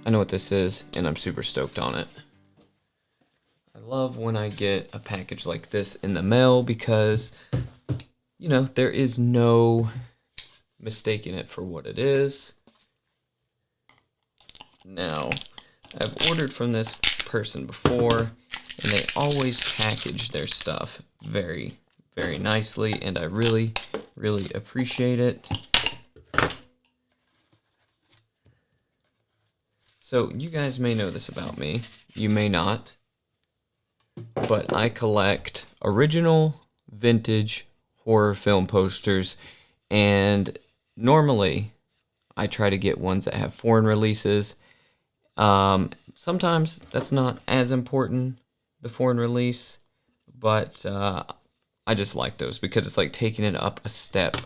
I know what this is, and I'm super stoked on it. I love when I get a package like this in the mail because, you know, there is no mistaking it for what it is. Now, I've ordered from this person before, and they always package their stuff very, very nicely, and I really, really appreciate it. So, you guys may know this about me. You may not. But I collect original, vintage horror film posters, and normally I try to get ones that have foreign releases. Sometimes that's not as important, the foreign release, but I just like those because it's like taking it up a step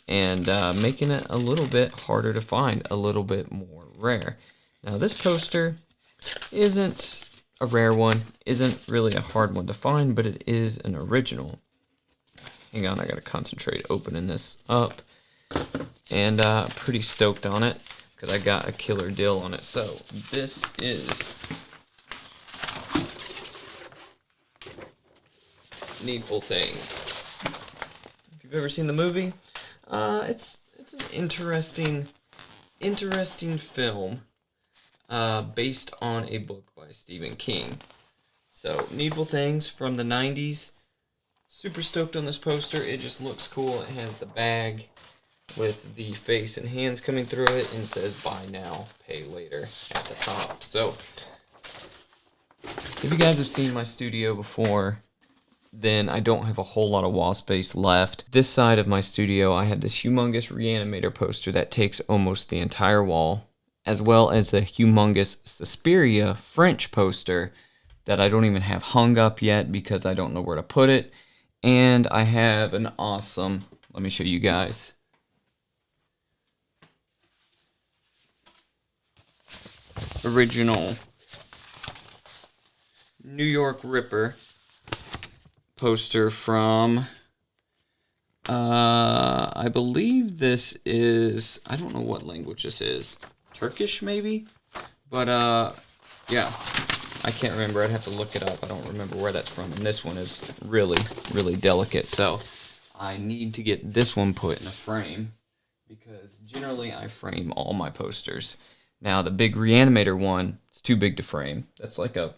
and making it a little bit harder to find, a little bit more rare. Now this poster isn't a rare one, isn't really a hard one to find, but it is an original. Hang on, I gotta concentrate opening this up. And pretty stoked on it because I got a killer deal on it. So this is Needful Things. If you've ever seen the movie, it's an interesting film based on a book by Stephen King. So Needful Things from the 90s. Super stoked on this poster. It just looks cool. It has the bag with the face and hands coming through it and says buy now, pay later at the top. So if you guys have seen my studio before, then I don't have a whole lot of wall space left. This side of my studio, I have this humongous Reanimator poster that takes almost the entire wall, as well as a humongous Suspiria French poster that I don't even have hung up yet because I don't know where to put it. And I have an awesome, let me show you guys. Original New York Ripper poster from, I believe this is, I don't know what language this is. Turkish maybe? But yeah, I can't remember. I'd have to look it up. I don't remember where that's from. And this one is really, really delicate. So I need to get this one put in a frame because generally I frame all my posters. Now the big Reanimator one is too big to frame. That's like a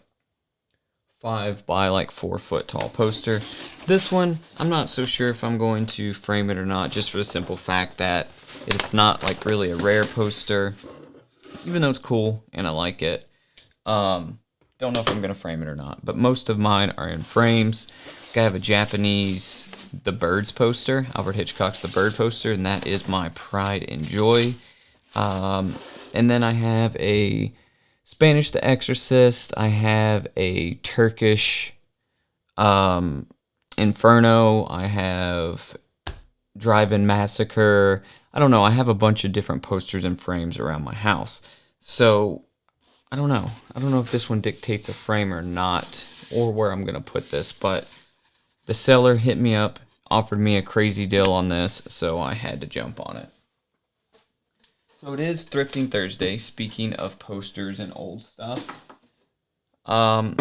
5 by like 4 foot tall poster. This one, I'm not so sure if I'm going to frame it or not, just for the simple fact that it's not like really a rare poster, even though it's cool and I like it. Don't know if I'm going to frame it or not, but most of mine are in frames. I have a Japanese The Birds poster, Alfred Hitchcock's The Bird poster, and that is my pride and joy. And then I have a Spanish The Exorcist. I have a Turkish Inferno. I have Drive-In Massacre. I don't know. I have a bunch of different posters and frames around my house. So I don't know. I don't know if this one dictates a frame or not, or where I'm going to put this, but the seller hit me up, offered me a crazy deal on this, so I had to jump on it. So it is Thrifting Thursday, speaking of posters and old stuff. My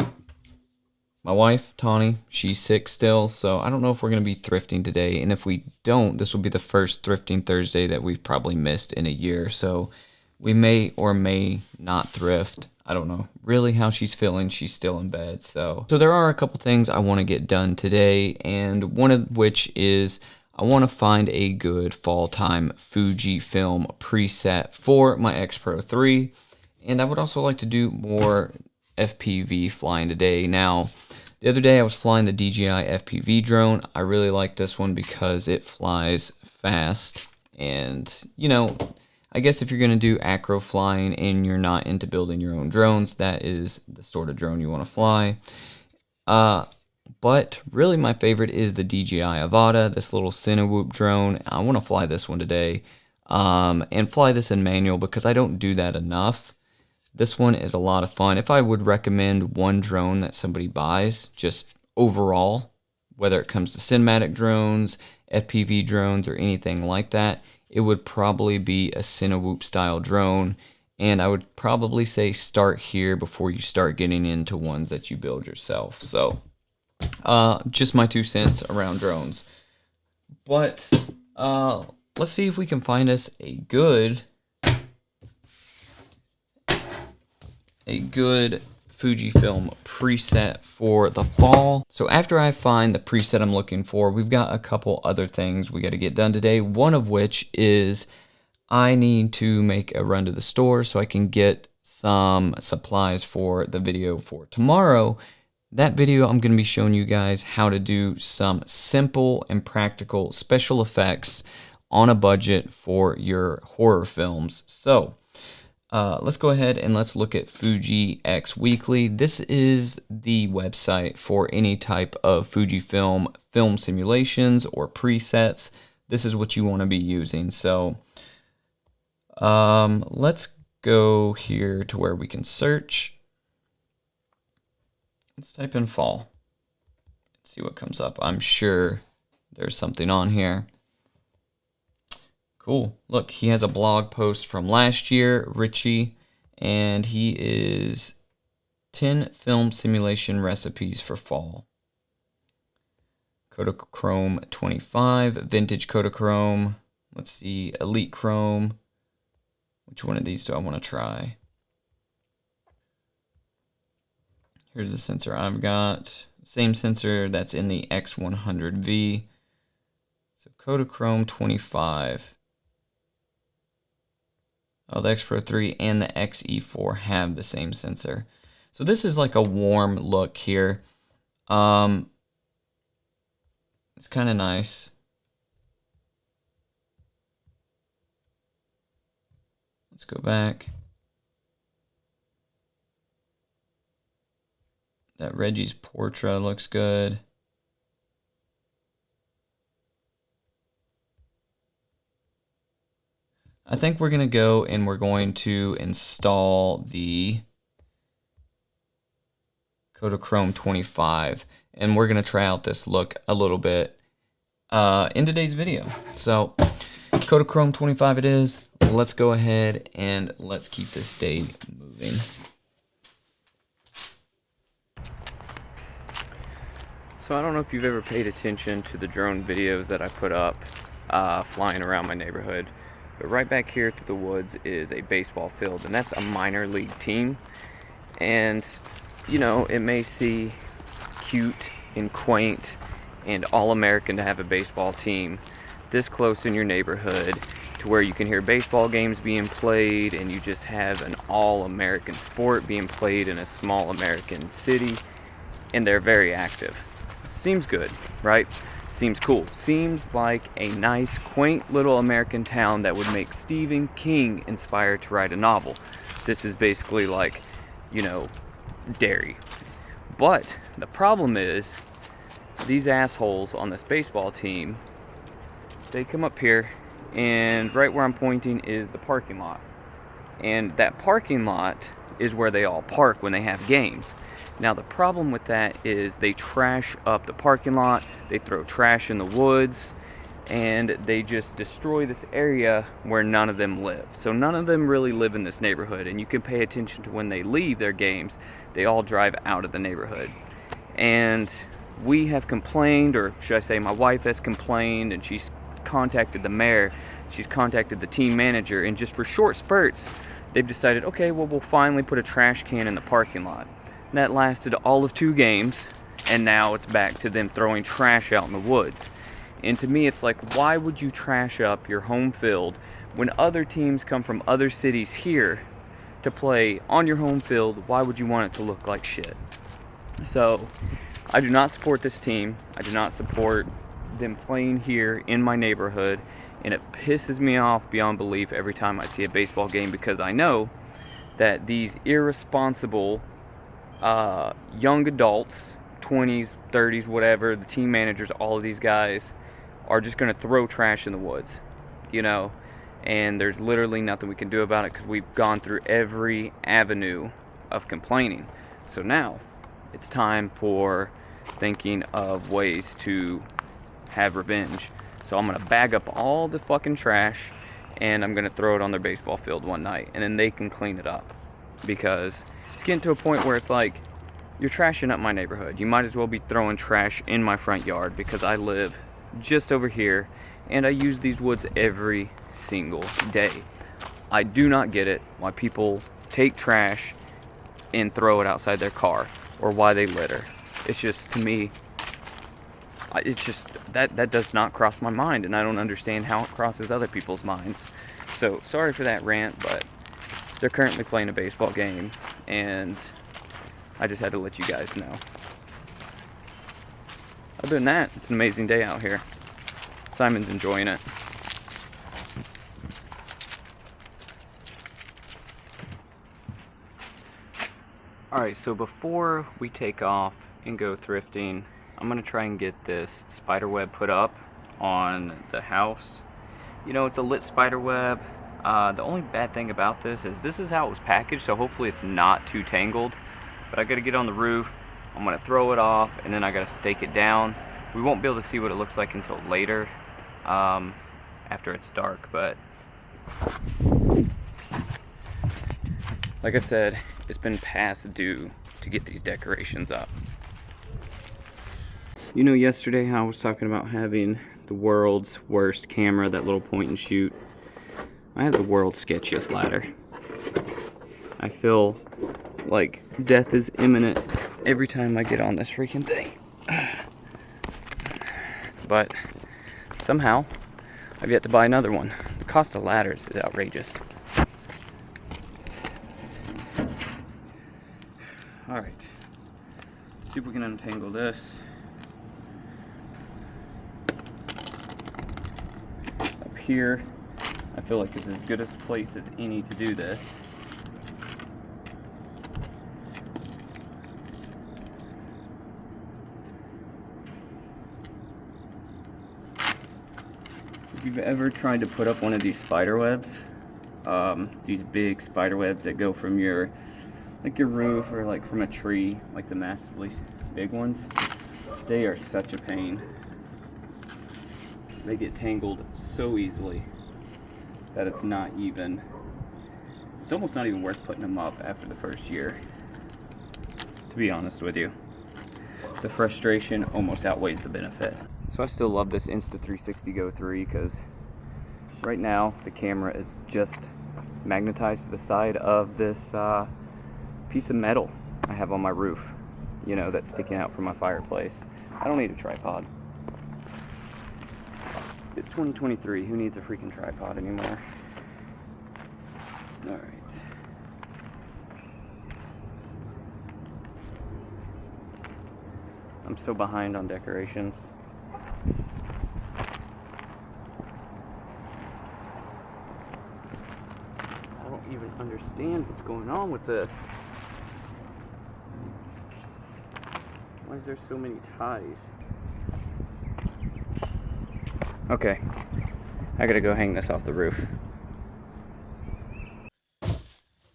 wife, Tawny, she's sick still, so I don't know if we're going to be thrifting today, and if we don't, this will be the first Thrifting Thursday that we've probably missed in a year, so we may or may not thrift. I don't know really how she's feeling. She's still in bed. So there are a couple things I want to get done today. And one of which is I want to find a good fall time Fujifilm preset for my X Pro 3. And I would also like to do more FPV flying today. Now, the other day I was flying the DJI FPV drone. I really like this one because it flies fast. And, you know, I guess if you're going to do acro flying and you're not into building your own drones, that is the sort of drone you want to fly. But really my favorite is the DJI Avata, this little Cinewhoop drone. I want to fly this one today and fly this in manual because I don't do that enough. This one is a lot of fun. If I would recommend one drone that somebody buys, just overall, whether it comes to cinematic drones, FPV drones, or anything like that, it would probably be a Cinewhoop style drone. And I would probably say start here before you start getting into ones that you build yourself. So just my 2 cents around drones. But let's see if we can find us a good Fujifilm preset for the fall. So after I find the preset I'm looking for, we've got a couple other things we got to get done today. One of which is I need to make a run to the store so I can get some supplies for the video for tomorrow. That video, I'm going to be showing you guys how to do some simple and practical special effects on a budget for your horror films. So let's go ahead and let's look at Fujixweekly. This is the website for any type of Fujifilm film simulations or presets. This is what you want to be using. So let's go here to where we can search. Let's type in fall. Let's see what comes up. I'm sure there's something on here. Cool. Look, he has a blog post from last year, Richie, and he is 10 film simulation recipes for fall. Kodachrome 25, vintage Kodachrome. Let's see, Elite Chrome. Which one of these do I want to try? Here's the sensor I've got. Same sensor that's in the X100V. So Kodachrome 25. Oh, the X Pro 3 and the XE4 have the same sensor. So this is like a warm look here. It's kind of nice. Let's go back. That Reggie's Portra looks good. I think we're going to go and we're going to install the Kodachrome 25. And we're going to try out this look a little bit in today's video. So Kodachrome 25 it is. Let's go ahead and let's keep this day moving. So I don't know if you've ever paid attention to the drone videos that I put up flying around my neighborhood, but right back here through the woods is a baseball field, and that's a minor league team. And you know, it may seem cute and quaint and all-American to have a baseball team this close in your neighborhood to where you can hear baseball games being played, and you just have an all-American sport being played in a small American city, and they're very active. Seems good, right? Seems cool. Seems like a nice, quaint little American town that would make Stephen King inspired to write a novel. This is basically like, you know, Derry. But the problem is, these assholes on this baseball team, they come up here, and right where I'm pointing is the parking lot. And that parking lot is where they all park when they have games. Now the problem with that is they trash up the parking lot, they throw trash in the woods, and they just destroy this area where none of them live. So none of them really live in this neighborhood, and you can pay attention to when they leave their games, they all drive out of the neighborhood. And we have complained, or should I say my wife has complained, and she's contacted the mayor, she's contacted the team manager, and just for short spurts, they've decided, okay, well, we'll finally put a trash can in the parking lot. And that lasted all of 2 games, and now it's back to them throwing trash out in the woods. And to me, it's like, why would you trash up your home field when other teams come from other cities here to play on your home field? Why would you want it to look like shit? So I do not support this team. I do not support them playing here in my neighborhood, and it pisses me off beyond belief every time I see a baseball game, because I know that these irresponsible young adults, 20s, 30s, whatever, the team managers, all of these guys are just going to throw trash in the woods, you know, and there's literally nothing we can do about it because we've gone through every avenue of complaining. So now it's time for thinking of ways to have revenge. So I'm going to bag up all the fucking trash, and I'm gonna throw it on their baseball field one night, and then they can clean it up, because it's getting to a point where it's like, you're trashing up my neighborhood. You might as well be throwing trash in my front yard, because I live just over here and I use these woods every single day. I do not get it why people take trash and throw it outside their car, or why they litter. It's just, to me, it's just, that does not cross my mind, and I don't understand how it crosses other people's minds. So sorry for that rant, but they're currently playing a baseball game, and I just had to let you guys know. Other than that, it's an amazing day out here. Simon's enjoying it. Alright, so before we take off and go thrifting, I'm going to try and get this spider web put up on the house. You know, it's a lit spider web. The only bad thing about this is how it was packaged, so hopefully it's not too tangled. But I got to get on the roof, I'm going to throw it off, and then I got to stake it down. We won't be able to see what it looks like until later, after it's dark, but like I said, it's been past due to get these decorations up. You know, yesterday how I was talking about having the world's worst camera, that little point and shoot? I have the world's sketchiest ladder. I feel like death is imminent every time I get on this freaking thing. But somehow I've yet to buy another one. The cost of ladders is outrageous. Alright, see if we can untangle this. Up here, I feel like it's as good a place as any to do this. If you've ever tried to put up one of these spider webs, these big spider webs that go from your roof, or like from a tree, like the massively big ones, they are such a pain. They get tangled so easily that it's almost not even worth putting them up after the first year, to be honest with you. The frustration almost outweighs the benefit. So I still love this Insta360 Go 3, because right now the camera is just magnetized to the side of this piece of metal I have on my roof, you know, that's sticking out from my fireplace. I don't need a tripod. It's 2023, who needs a freaking tripod anymore? Alright. I'm so behind on decorations. I don't even understand what's going on with this. Why is there so many ties? Okay, I gotta go hang this off the roof.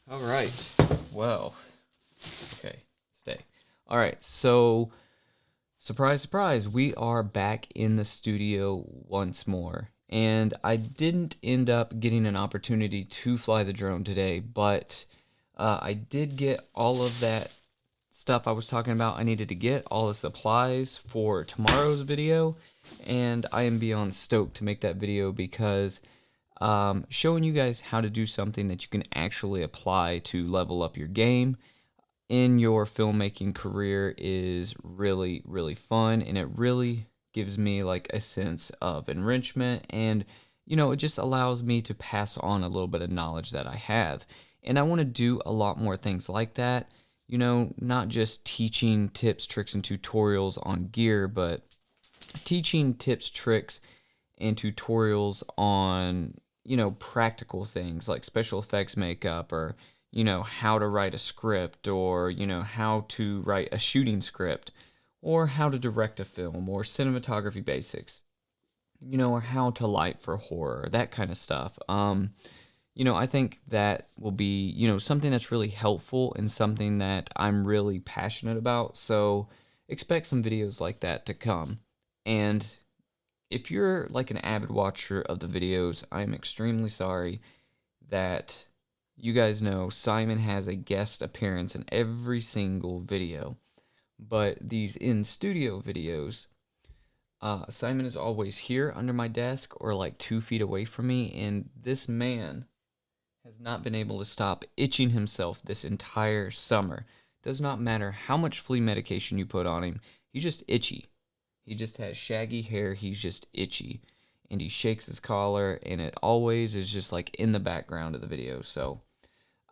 Alright, well, okay, stay. Alright, so, surprise, surprise, we are back in the studio once more. And I didn't end up getting an opportunity to fly the drone today, but I did get all of that stuff I was talking about. I needed to get all the supplies for tomorrow's video, and I am beyond stoked to make that video, because showing you guys how to do something that you can actually apply to level up your game in your filmmaking career is really, really fun, and it really gives me like a sense of enrichment, and you know, it just allows me to pass on a little bit of knowledge that I have. And I want to do a lot more things like that, you know, not just teaching tips, tricks, and tutorials on gear, but teaching tips, tricks, and tutorials on, you know, practical things like special effects makeup, or, you know, how to write a script, or, you know, how to write a shooting script, or how to direct a film, or cinematography basics, you know, or how to light for horror, that kind of stuff. You know, I think that will be, you know, something that's really helpful and something that I'm really passionate about. So expect some videos like that to come. And if you're like an avid watcher of the videos, I'm extremely sorry that you guys know Simon has a guest appearance in every single video. But these in-studio videos, Simon is always here under my desk or like 2 feet away from me, and this man has not been able to stop itching himself this entire summer. Does not matter how much flea medication you put on him, he's just itchy. He just has shaggy hair, he's just itchy. And he shakes his collar, and it always is just like in the background of the video. So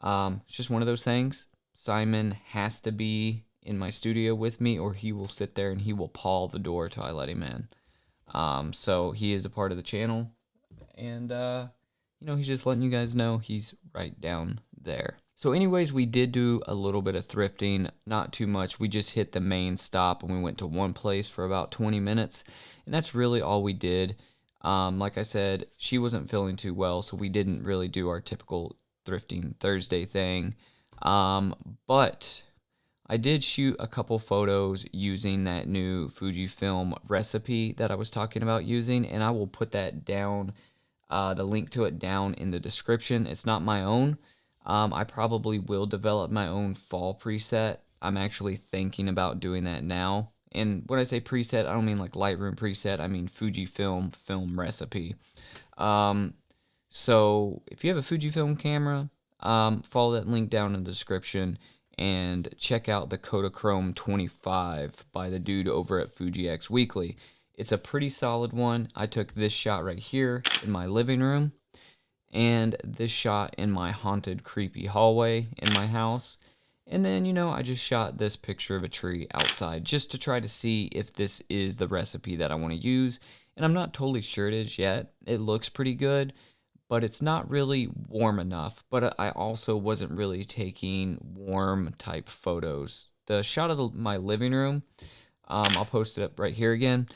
it's just one of those things. Simon has to be in my studio with me, or he will sit there and he will paw the door till I let him in. So he is a part of the channel, and he's just letting you guys know he's right down there. So anyways, we did do a little bit of thrifting, not too much. We just hit the main stop and we went to one place for about 20 minutes, and that's really all we did. Like I said, she wasn't feeling too well, so we didn't really do our typical thrifting Thursday thing. But I did shoot a couple photos using that new Fujifilm recipe that I was talking about using, and I will put that down, the link to it down in the description. It's not my own. I probably will develop my own fall preset. I'm actually thinking about doing that now. And when I say preset, I don't mean like Lightroom preset. I mean Fujifilm film recipe. So if you have a Fujifilm camera, follow that link down in the description and check out the Kodachrome 25 by the dude over at Fujixweekly. It's a pretty solid one. I took this shot right here in my living room, and this shot in my haunted, creepy hallway in my house. And then, I just shot this picture of a tree outside just to try to see if this is the recipe that I want to use. And I'm not totally sure it is yet. It looks pretty good, but it's not really warm enough. But I also wasn't really taking warm type photos. The shot of my living room, I'll post it up right here again.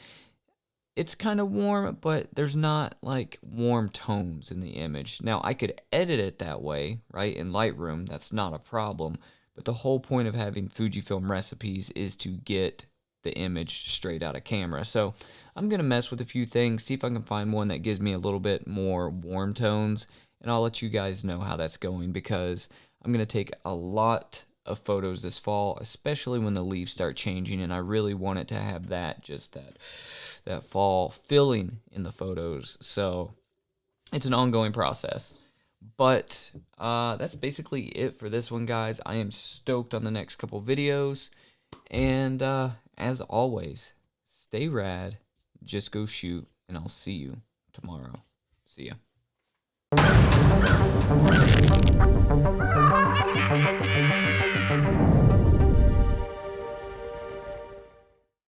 It's kind of warm, but there's not like warm tones in the image. Now I could edit it that way, right? In Lightroom, that's not a problem. But the whole point of having Fujifilm recipes is to get the image straight out of camera. So I'm going to mess with a few things, see if I can find one that gives me a little bit more warm tones, and I'll let you guys know how that's going, because I'm going to take a lot of photos this fall, especially when the leaves start changing, and I really want it to have that fall feeling in the photos. So it's an ongoing process. But that's basically it for this one, guys. I am stoked on the next couple videos. And as always, stay rad, just go shoot, and I'll see you tomorrow. See ya.